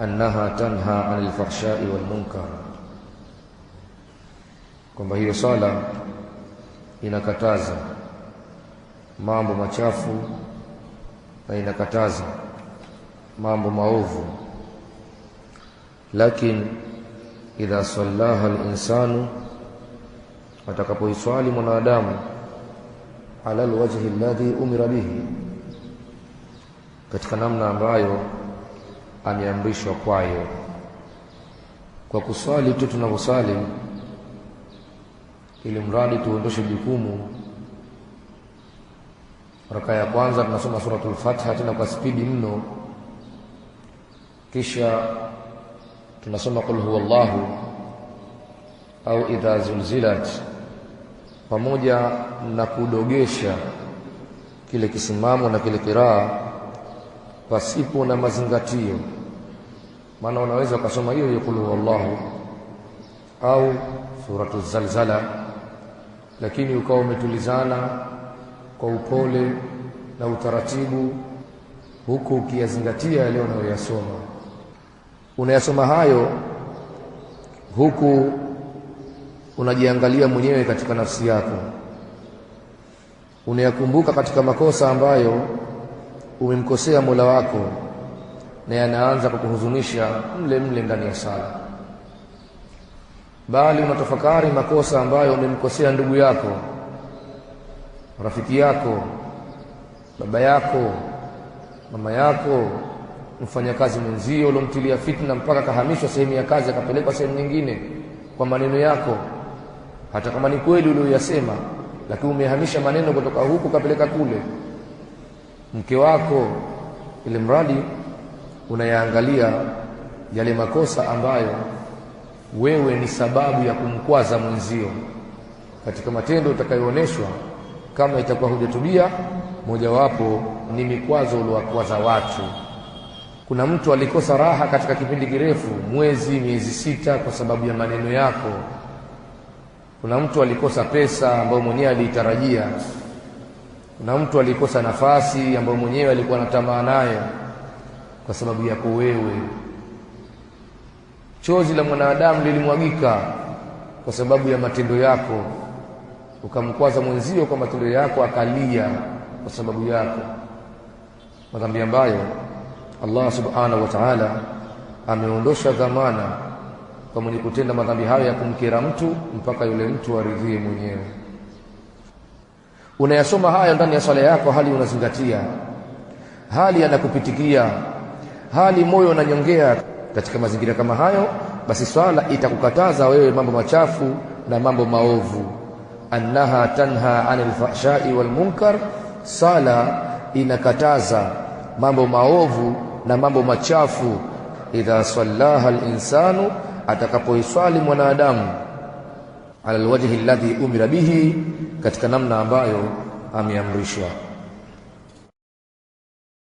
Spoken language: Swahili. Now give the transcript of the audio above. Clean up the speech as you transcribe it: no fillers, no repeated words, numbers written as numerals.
annaha tanha 'anil fahsha'i wal munkar, kwamba hiyo sala inakataza mambo machafu na inakataza mambo maovu. Lakini idha sallaha al-insanu, atakapoiswali mwanadamu ala alwajhi alladhi umira bihi, katika namna ambayo ameamrishwa kwayo. Kwa kuswali tu tunavyosali, ili mradi tuondoshe jukumu. Raka ya kwanza tunasoma suratul Fatiha tena kwa spidi mno, kisha tunasoma qul huwallahu au idha zulzilat, pamoja na kudogesha kile kisimamo na kile kiraa pasipo na mazingatio. Maana unaweza kusoma hiyo qul huwallahu au suratul zalzala, lakini ukawa umetulizana kwa upole na utaratibu, huku ukiyazingatia yale unayoyasoma. Unayasoma hayo huku unajiangalia mwenyewe katika nafsi yako, unayakumbuka katika makosa ambayo umemkosea Mola wako, na yanaanza kukuhuzunisha mle mle ndani ya sala. Bali unatafakari makosa ambayo umemkosea ndugu yako, rafiki yako, baba yako, mama yako, mfanyakazi mwenzio ulomtilia fitna mpaka kahamishwa sehemu ya kazi akapelekwa sehemu nyingine kwa maneno yako, hata kama ni kweli uliyosema, lakini umehamisha maneno kutoka huku kapeleka kule. Mke wako, ili mradi unayaangalia yale makosa ambayo wewe ni sababu ya kumkwaza mwenzio katika matendo utakayooneshwa. Kama itakuwa hujatubia, mojawapo ni mikwazo uliowakwaza watu. Kuna mtu alikosa raha katika kipindi kirefu, miezi sita, kwa sababu ya maneno yako. Kuna mtu alikosa pesa ambayo mwenyewe aliitarajia. Kuna mtu alikosa nafasi ambayo mwenyewe alikuwa anatamaa nayo kwa sababu yako wewe. Chozi la mwanadamu lilimwagika kwa sababu ya matendo yako, ukamkwaza mwenzio kwa matendo yako, akalia kwa sababu yako. Madhambi ambayo Allah subhanahu wa ta'ala ameondosha dhamana kwa mwenye kutenda madhambi hayo ya kumkera mtu mpaka yule mtu aridhie mwenyewe. Unayasoma haya ndani ya swala yako, hali unazingatia, hali anakupitikia, hali moyo unanyongea. Katika mazingira kama hayo, basi swala itakukataza wewe mambo machafu na mambo maovu. Annaha tanha 'anil fahsha'i wal munkar, sala inakataza mambo maovu na mambo machafu. Idha sallaha al-insanu, atakapoiswali mwanadamu ala alwajhi alladhi umira bihi, katika namna ambayo ameamrishwa.